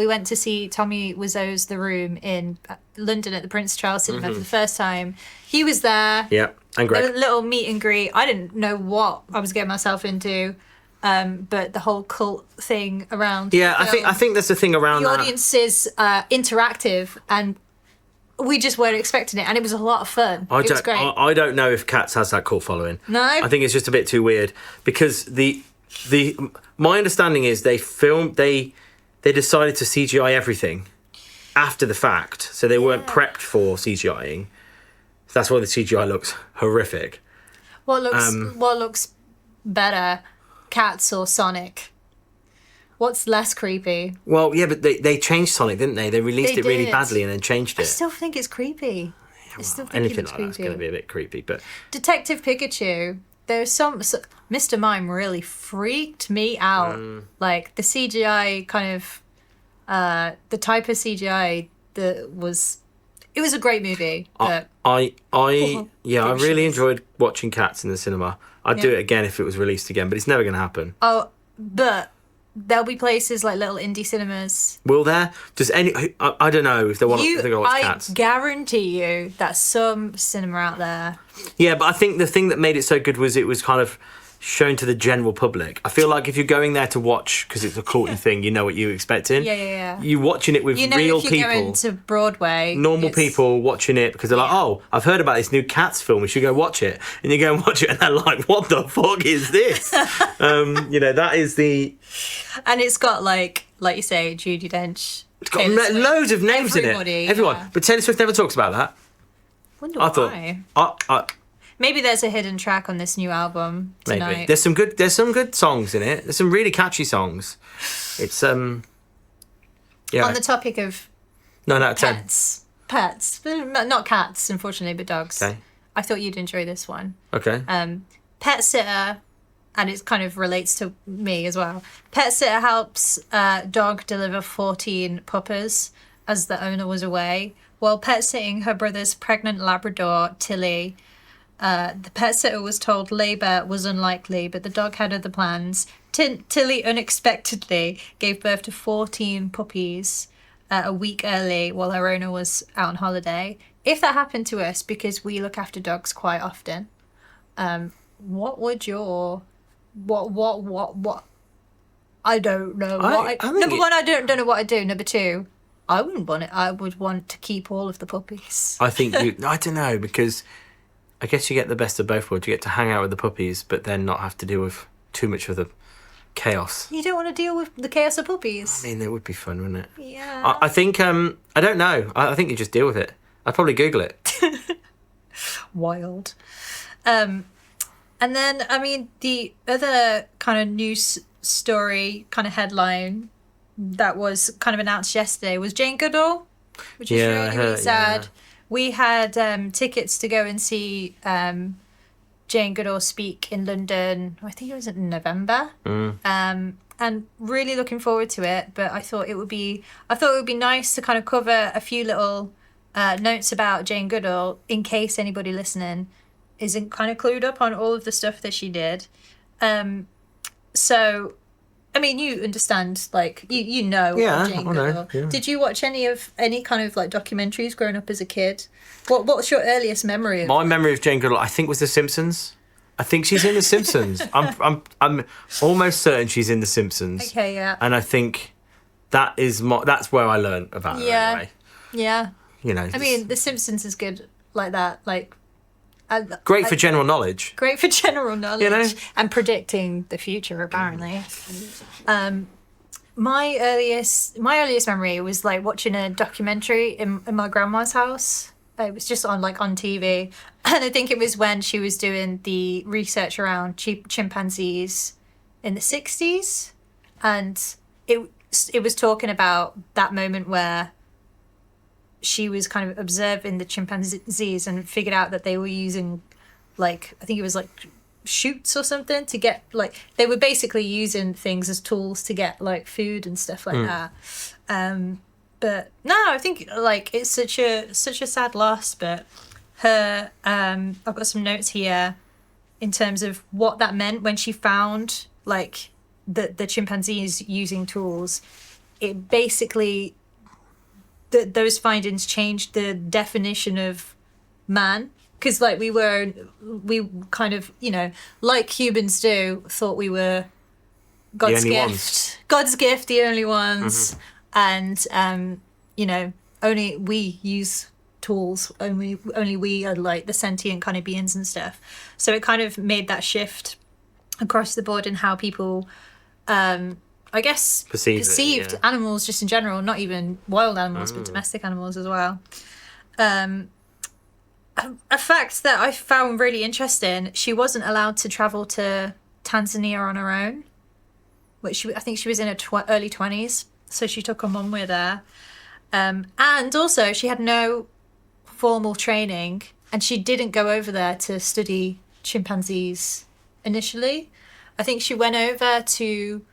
went to see Tommy Wiseau's The Room in London at the Prince Charles Cinema for the first time. He was there. Yeah, and Greg. A little meet and greet. I didn't know what I was getting myself into, but the whole cult thing around. Yeah, I think that's the thing around the that. audience is interactive, and we just weren't expecting it, and it was a lot of fun. It was great. I don't know if Cats has that cult following. No, I think it's just a bit too weird, because my understanding is they decided to CGI everything after the fact, so they weren't prepped for CGIing. So that's why the CGI looks horrific. What looks better, Cats or Sonic? What's less creepy? Well, yeah, but they changed Sonic, didn't they? They released it really badly and then changed it. I still think it's creepy. Yeah, well, anything like that's going to be a bit creepy. But Detective Pikachu, there's Mr. Mime really freaked me out. Like the CGI kind of, the type of CGI that was. It was a great movie. But I really enjoyed watching Cats in the cinema. I'd do it again if it was released again, but it's never going to happen. Oh, but there'll be places like little indie cinemas. Will there? Does I don't know if they want to watch Cats. I guarantee you that some cinema out there. Yeah, but I think the thing that made it so good was it was kind of shown to the general public. I feel like if you're going there to watch because it's a culty thing, you know what you're expecting. Yeah. You're watching it with real if you're people. Going to Broadway, normal people watching it because they're like, oh, I've heard about this new Cats film. We should go watch it. And you go and watch it, and they're like, what the fuck is this? That is the. And it's got like you say, Judi Dench. It's got loads of names in it. Everyone, but Taylor Swift never talks about that. Wonder why. Maybe there's a hidden track on this new album tonight. Maybe. There's some good songs in it. There's some really catchy songs. It's On the topic of 9 out of 10. Pets. Not cats, unfortunately, but dogs. Okay. I thought you'd enjoy this one. Okay. Pet sitter, and it kind of relates to me as well. Pet sitter helps dog deliver 14 puppies as the owner was away. While pet sitting her brother's pregnant Labrador, Tilly, the pet sitter was told labour was unlikely, but the dog had other plans. Tilly unexpectedly gave birth to 14 puppies a week early while her owner was out on holiday. If that happened to us, because we look after dogs quite often, what would your what? I don't know. Number one, I don't know what I'd do. Number two, I wouldn't want it. I would want to keep all of the puppies. I think I don't know, because I guess you get the best of both worlds. You get to hang out with the puppies, but then not have to deal with too much of the chaos. You don't want to deal with the chaos of puppies. I mean, it would be fun, wouldn't it? Yeah. I think I don't know. I think you just deal with it. I'd probably Google it. Wild. And then, I mean, the other kind of news story, kind of headline that was kind of announced yesterday was Jane Goodall, which is really sad. Yeah. We had tickets to go and see Jane Goodall speak in London. I think it was in November. And really looking forward to it. But I thought it would be nice to kind of cover a few little notes about Jane Goodall in case anybody listening isn't kind of clued up on all of the stuff that she did. So, I mean, you understand, like, you know Jane Goodall. Yeah. Did you watch any kind of like documentaries growing up as a kid? What's your earliest memory of My memory of Jane Goodall, I think, was The Simpsons. I think she's in The Simpsons. I'm almost certain she's in The Simpsons. Okay, yeah. And I think that's where I learned about her anyway. Yeah. You know. I mean, The Simpsons is good like that. Like, great for general knowledge. Great for general knowledge. You know? And predicting the future, apparently. My earliest memory was like watching a documentary in my grandma's house. It was just on TV. And I think it was when she was doing the research around chimpanzees in the 60s. And it was talking about that moment where she was kind of observing the chimpanzees and figured out that they were using, like, I think it was like chutes or something to get, like, they were basically using things as tools to get like food and stuff like that. But no, I think like it's such a sad loss. But her, I've got some notes here in terms of what that meant when she found like the chimpanzees using tools. It basically, those findings changed the definition of man, because like we kind of, you know, like humans do, thought we were God's gift, the only ones. And you know, only we use tools, only we are like the sentient kind of beings and stuff. So it kind of made that shift across the board in how people I guess perceived animals just in general, not even wild animals but domestic animals as well. A fact that I found really interesting, she wasn't allowed to travel to Tanzania on her own, which I think she was in her early 20s. So she took her mum with her. And also she had no formal training, and she didn't go over there to study chimpanzees initially. I think she went over to,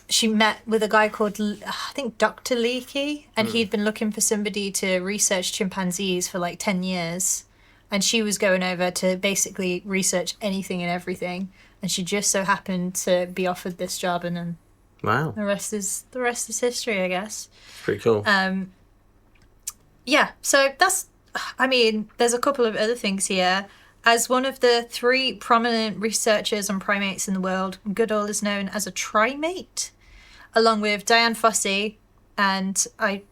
she met with a guy called, I think, Dr. Leakey, and he'd been looking for somebody to research chimpanzees for like 10 years. And she was going over to basically research anything and everything. And she just so happened to be offered this job, and then wow. The rest is history, I guess. Pretty cool. Yeah, so that's, I mean, there's a couple of other things here. As one of the 3 prominent researchers on primates in the world, Goodall is known as a trimate, along with Diane Fossey, and I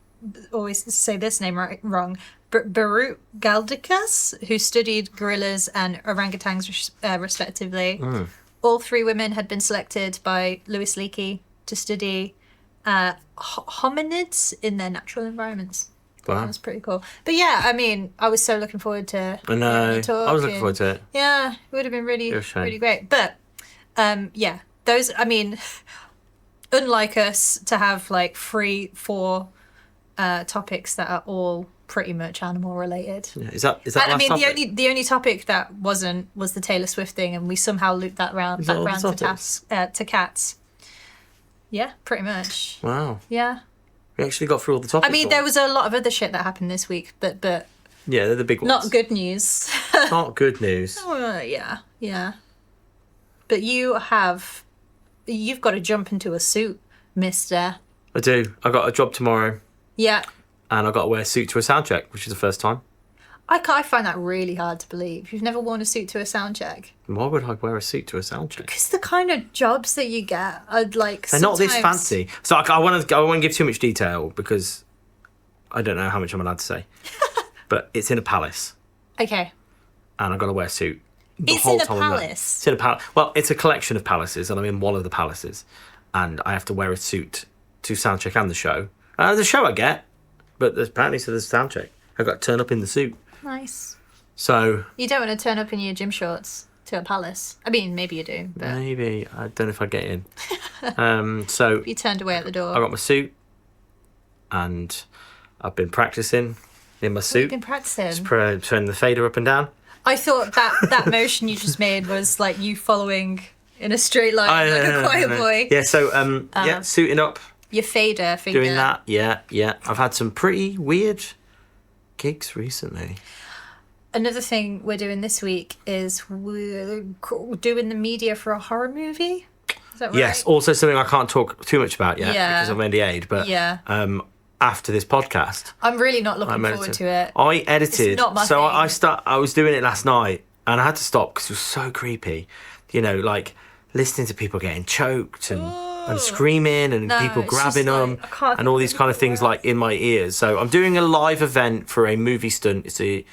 always say this name wrong, Baruch Galdikas, who studied gorillas and orangutans respectively. All 3 women had been selected by Louis Leakey to study hominids in their natural environments. Wow. That was pretty cool. But yeah, I mean, I was so looking forward to I know. I was looking forward to it. Yeah, it would have been really great. But yeah, those, I mean, unlike us to have like 4 topics that are all pretty much animal related. Yeah. Is that I mean, topic? the only topic that wasn't was the Taylor Swift thing, and we somehow looped that round to cats. Yeah, pretty much. Wow. Yeah. We actually got through all the topics. I mean, there was a lot of other shit that happened this week, but yeah, they're the big ones. Not good news. Not good news. Yeah. But you've got to jump into a suit, mister. I do. I got a job tomorrow. Yeah. And I got to wear a suit to a sound check, which is the first time. I find that really hard to believe. You've never worn a suit to a sound check. Why would I wear a suit to a sound check? Because the kind of jobs that you get are like they're not this fancy. So I won't give too much detail because I don't know how much I'm allowed to say. But it's in a palace. Okay. And I've got to wear a suit. It's in a palace? It's in a palace. Well, it's a collection of palaces, and I'm in one of the palaces. And I have to wear a suit to sound check and the show. The show I get, but apparently so there's sound check. I've got to turn up in the suit. Nice. So you don't want to turn up in your gym shorts to a palace. I mean, maybe you do. But maybe. I don't know if I get in. So you turned away at the door. I got my suit, and I've been practicing in my suit. You've been practicing. Just turning the fader up and down. I thought that motion you just made was like you following in a straight line like a choir boy. Yeah. So suiting up. Your fader finger. Doing that. Yeah. I've had some pretty weird gigs recently. Another thing we're doing this week is we're doing the media for a horror movie. Is that right? Yes, also something I can't talk too much about yet because I'm NDA'd, but after this podcast. I'm really not looking forward to it. I edited. It's not my thing. I was doing it last night and I had to stop because it was so creepy. You know, like listening to people getting choked and screaming and people grabbing them and all these kind of things like in my ears. So I'm doing a live event for a movie stunt. It's a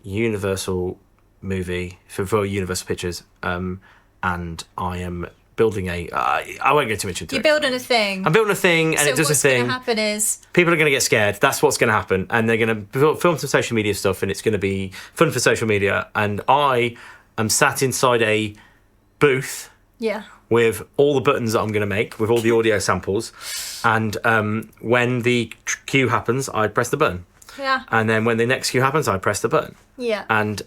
Universal movie for Universal Pictures, and I am building I won't go too much into it. You're building a thing. I'm building a thing, and so it does a thing. What's going to happen is people are going to get scared. That's what's going to happen, and they're going to film some social media stuff, and it's going to be fun for social media. And I am sat inside a booth. Yeah. With all the buttons that I'm going to make, with all the audio samples, and when the cue happens, I press the button. Yeah. And then when the next cue happens, I press the button. Yeah. And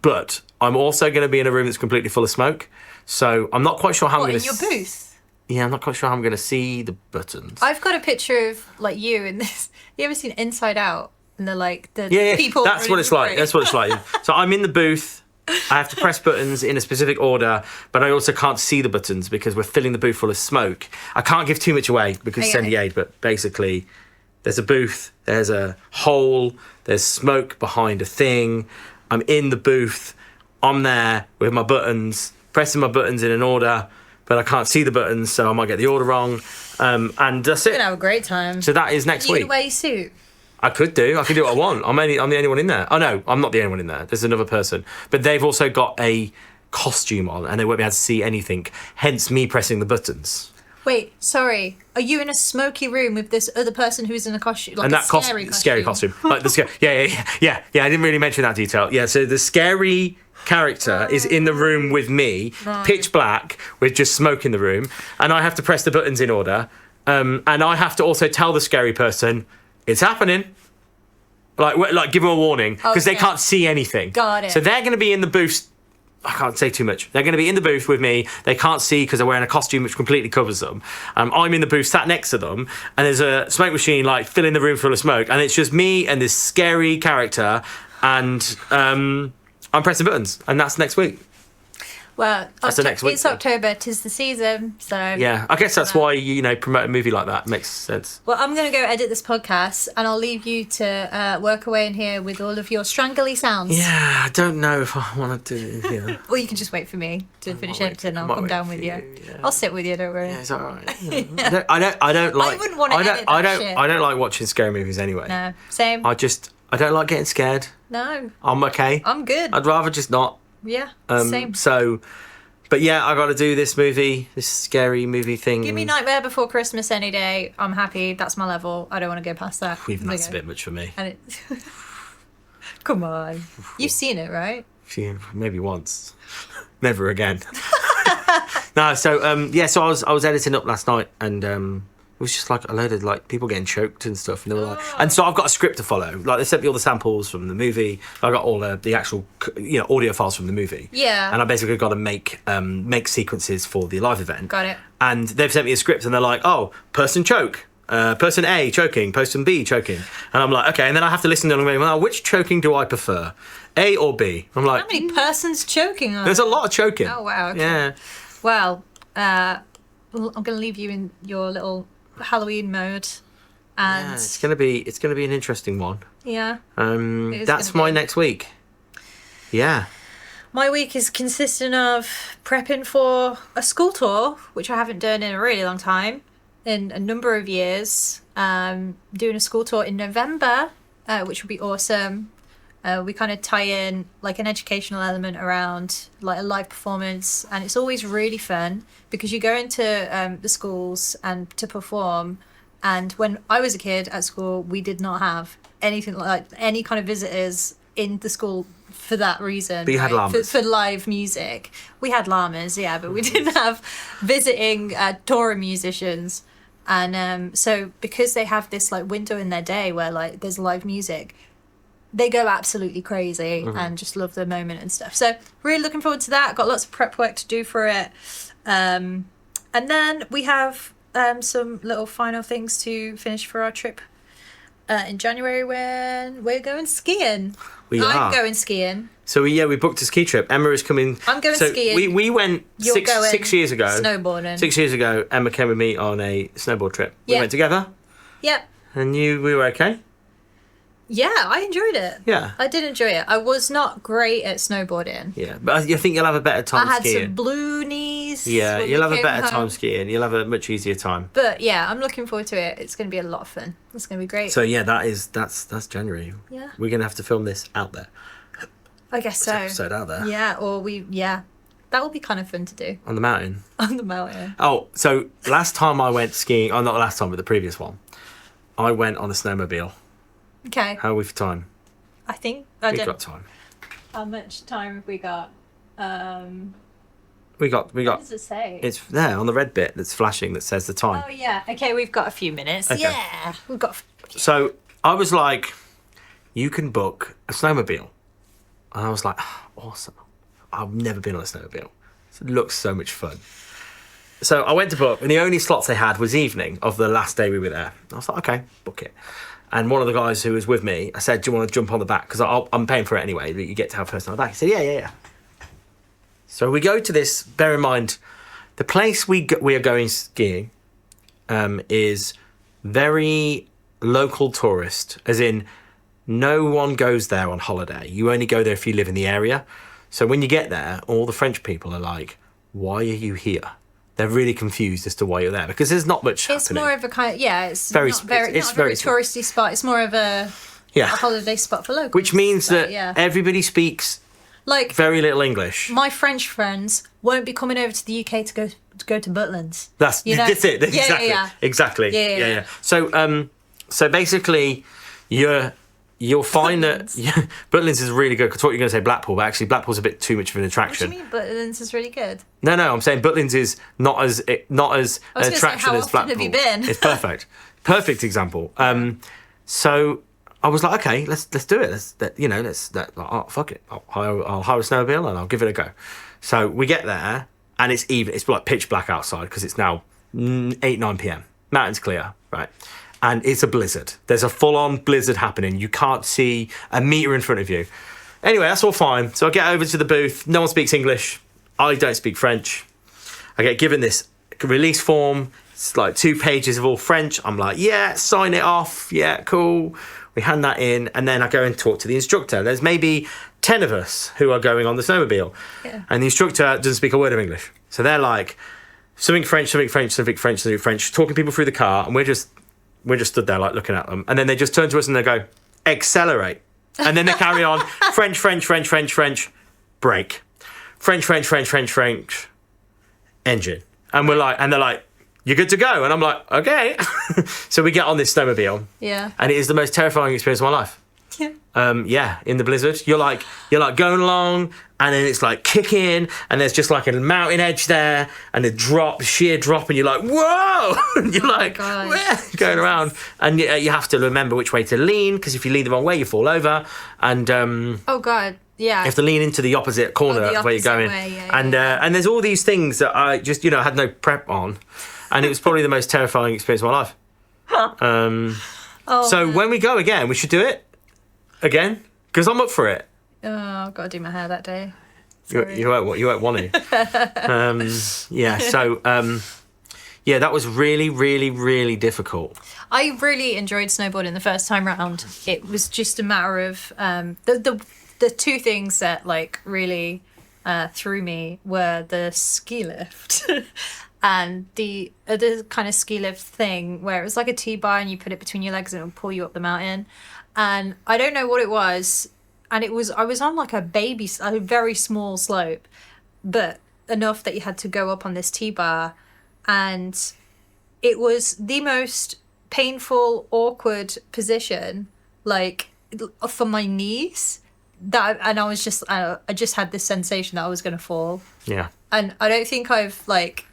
but I'm also going to be in a room that's completely full of smoke, so I'm not quite sure how I'm going to. What, in your booth? Yeah, I'm not quite sure how I'm going to see the buttons. I've got a picture of like you in this. You ever seen Inside Out? And they're like the people. That's what it's like. That's what it's like. So I'm in the booth. I have to press buttons in a specific order, but I also can't see the buttons because we're filling the booth full of smoke. I can't give too much away because it's NDA'd, but basically there's a booth, there's a hole, there's smoke behind a thing. I'm in the booth. I'm there with my buttons, pressing my buttons in an order, but I can't see the buttons, so I might get the order wrong. And that's it. You're going to have a great time. So that is next week. You wear your suit? I could do what I want. I'm the only one in there. Oh no, I'm not the only one in there. There's another person. But they've also got a costume on and they won't be able to see anything, hence me pressing the buttons. Wait, sorry. Are you in a smoky room with this other person who's in a costume? Like and that scary costume. Like the yeah. I didn't really mention that detail. Yeah, so the scary character is in the room with me, pitch black, with just smoke in the room, and I have to press the buttons in order. And I have to also tell the scary person it's happening. Like give them a warning because they can't see anything. Got it. So they're going to be in the booth. I can't say too much. They're going to be in the booth with me. They can't see because they're wearing a costume which completely covers them. I'm in the booth sat next to them and there's a smoke machine like filling the room full of smoke and it's just me and this scary character and I'm pressing buttons and that's next week. Well, that's the next week. It's October, 'tis the season, so... Yeah, I guess that's why, promote a movie like that. Makes sense. Well, I'm going to go edit this podcast, and I'll leave you to work away in here with all of your strangly sounds. Yeah, I don't know if I want to do it. Yeah. Well, you can just wait for me to finish editing, and I'll come down with you. Yeah. I'll sit with you, don't worry. Yeah, it's all right. Yeah. I don't like... I wouldn't want to edit that shit. I don't like watching scary movies anyway. No, same. I don't like getting scared. No. I'm okay. I'm good. I'd rather just not. Yeah, same. So... But yeah, I got to do this scary movie thing. Give me Nightmare Before Christmas any day. I'm happy. That's my level. I don't want to go past that. Even that's a bit much for me. And come on. You've seen it, right? Yeah, maybe once. Never again. No, so so I was editing up last night and it was just like a load of like people getting choked and stuff, and they were like, and so I've got a script to follow. Like they sent me all the samples from the movie. I got all the actual audio files from the movie. Yeah. And I basically got to make sequences for the live event. Got it. And they've sent me a script, and they're like, oh, person choke, person A choking, person B choking. And I'm like, okay. And then I have to listen to them and go, well, which choking do I prefer? A or B? I'm like, how many persons choking are there's a lot of choking. Oh, wow. Okay. Yeah. Well, I'm going to leave you in your little Halloween mode. And Yeah, it's gonna be an interesting one. Yeah. That's my next week. Yeah. My week is consisting of prepping for a school tour, which I haven't done in a really long time, in a number of years. Doing a school tour in November, which will be awesome. We kind of tie in like an educational element around like a live performance, and it's always really fun because you go into the schools and to perform. And when I was a kid at school, we did not have anything like any kind of visitors in the school for that reason. But you had llamas. For live music. We had llamas, yeah, but we didn't have visiting touring musicians. And so because they have this like window in their day where like there's live music, they go absolutely crazy and just love the moment and stuff. So really looking forward to that. Got lots of prep work to do for it. And then we have some little final things to finish for our trip in January when we're going skiing. I'm going skiing. So we booked a ski trip. Emma is coming. I'm going skiing. We went six years ago. Snowboarding. 6 years ago, Emma came with me on a snowboard trip. We Yeah. went together. Yep. And we were okay. Yeah, I enjoyed it. Yeah. I did enjoy it. I was not great at snowboarding. Yeah, but I think you'll have a better time I had skiing. some blue knees. Yeah, when you'll we have a came better home. time skiing. You'll have a much easier time. But yeah, I'm looking forward to it. It's going to be a lot of fun. It's going to be great. So yeah, that's January. Yeah. We're gonna have to film this out there. I guess so. Episode out there. Yeah, that will be kind of fun to do On the mountain. on the mountain. Oh, so last time I went skiing, not last time, but the previous one, I went on a snowmobile. Okay. How are we for time? I think We've got time. How much time have we got? We got. What does it say? It's there on the red bit that's flashing that says the time. Oh yeah. Okay, we've got a few minutes. Okay. Yeah, we've got. So I was like, you can book a snowmobile. And I was like, awesome. I've never been on a snowmobile. It looks so much fun. So I went to book, and the only slots they had was evening of the last day we were there. I was like, okay, book it. And one of the guys who was with me, I said, do you want to jump on the back? Because I'm paying for it anyway, but you get to have first on the back. He said, yeah. So we go to this, bear in mind, the place we are going skiing is very local tourist, as in no one goes there on holiday. You only go there if you live in the area. So when you get there, all the French people are like, why are you here? They're really confused as to why you're there because there's not much It's happening. more of a kind of it's Very- not very it's not a very very- touristy spot. It's more of a holiday spot for locals. Which means But, that everybody speaks like very little English. my French friends won't be coming over to the UK to go to Butlins. That's you know? it. Yeah, Exactly. Yeah. So basically, you'll find that Butlins is really good. Because what you're going to say Blackpool, but actually Blackpool's a bit too much of an What do attraction. you mean Butlins is really good? No, I'm saying Butlins is not as an gonna attraction say, how as often Blackpool. have you been? It's perfect example. So I was like, okay, let's do it. Fuck it. I'll hire a snowmobile and I'll give it a go. So we get there and it's even. It's like pitch black outside because it's now 8-9 p.m. Mountain's clear, right? And it's a blizzard. There's a full-on blizzard happening. You can't see a metre in front of you. Anyway, that's all fine. So I get over to the booth. No one speaks English. I don't speak French. I get given this release form. It's like 2 pages of all French. I'm like, yeah, sign it off. Yeah, cool. We hand that in. And then I go and talk to the instructor. There's maybe 10 of us who are going on the snowmobile. Yeah. And the instructor doesn't speak a word of English. So they're like, something French, talking people through the car. And we're just stood there like looking at them. And then they just turn to us and they go, accelerate. And then they carry on, French, brake. French, engine. And they're like, you're good to go. And I'm like, okay. So we get on this snowmobile. Yeah. And it is the most terrifying experience of my life. Yeah. In the blizzard, you're like going along, and then it's like kicking, and there's just like a mountain edge there, and a sheer drop, and you're like, whoa! And you're like, God. where? Going around, and you have to remember which way to lean, because if you lean the wrong way, you fall over, and Oh God. Yeah. you have to lean into the opposite corner the of where you're opposite going, way, and there's all these things that I just had no prep on, and it was probably the most terrifying experience of my life. So when we go again, we should do it again because I'm up for it. Oh, I've got to do my hair that day. You won't want to. Yeah. So that was really, really, really difficult. I really enjoyed snowboarding the first time round. It was just a matter of the two things that like really threw me were the ski lift and the other kind of ski lift thing where it was like a T-bar and you put it between your legs and it would pull you up the mountain. And I don't know what it was. And I was on like a very small slope, but enough that you had to go up on this T-bar. And it was the most painful, awkward position, like for my knees. And I just had this sensation that I was going to fall. Yeah. And I don't think I've like.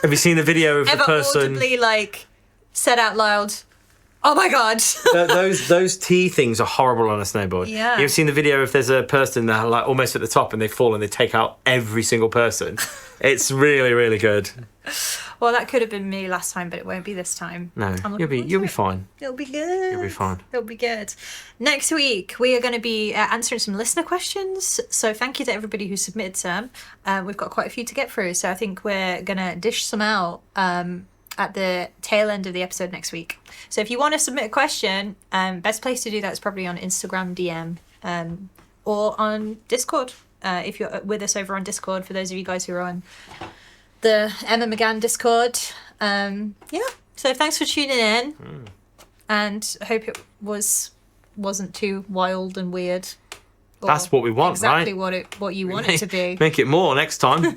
Have you seen the video of the person? Audibly like said out loud, "Oh my god!" those T things are horrible on a snowboard. Yeah. You've seen the video if there's a person that are like almost at the top and they fall and they take out every single person. It's really, really good. Well, that could have been me last time, but it won't be this time. No, you'll be fine. It'll be good. You'll be fine. It'll be good. Next week, we are going to be answering some listener questions. So thank you to everybody who submitted some. We've got quite a few to get through, so I think we're going to dish some out at the tail end of the episode next week. So if you want to submit a question, best place to do that is probably on Instagram DM or on Discord. If you're with us over on Discord, for those of you guys who are on the Emma McGann Discord. So thanks for tuning in, and I hope it wasn't too wild and weird. That's what we want, exactly right? what you want it to be. Make it more next time.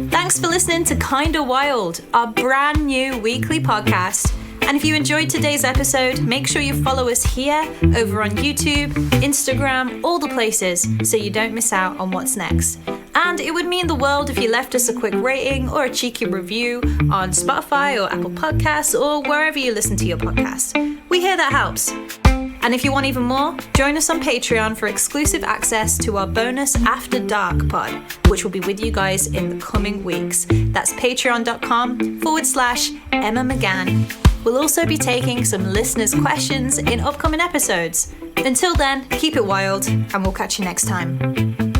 Thanks for listening to Kinda Wild, our brand new weekly podcast. And if you enjoyed today's episode, make sure you follow us here, over on YouTube, Instagram, all the places, so you don't miss out on what's next. And it would mean the world if you left us a quick rating or a cheeky review on Spotify or Apple Podcasts or wherever you listen to your podcast. We hear that helps. And if you want even more, join us on Patreon for exclusive access to our bonus After Dark pod, which will be with you guys in the coming weeks. That's patreon.com/Emma McGann. We'll also be taking some listeners' questions in upcoming episodes. Until then, keep it wild, and we'll catch you next time.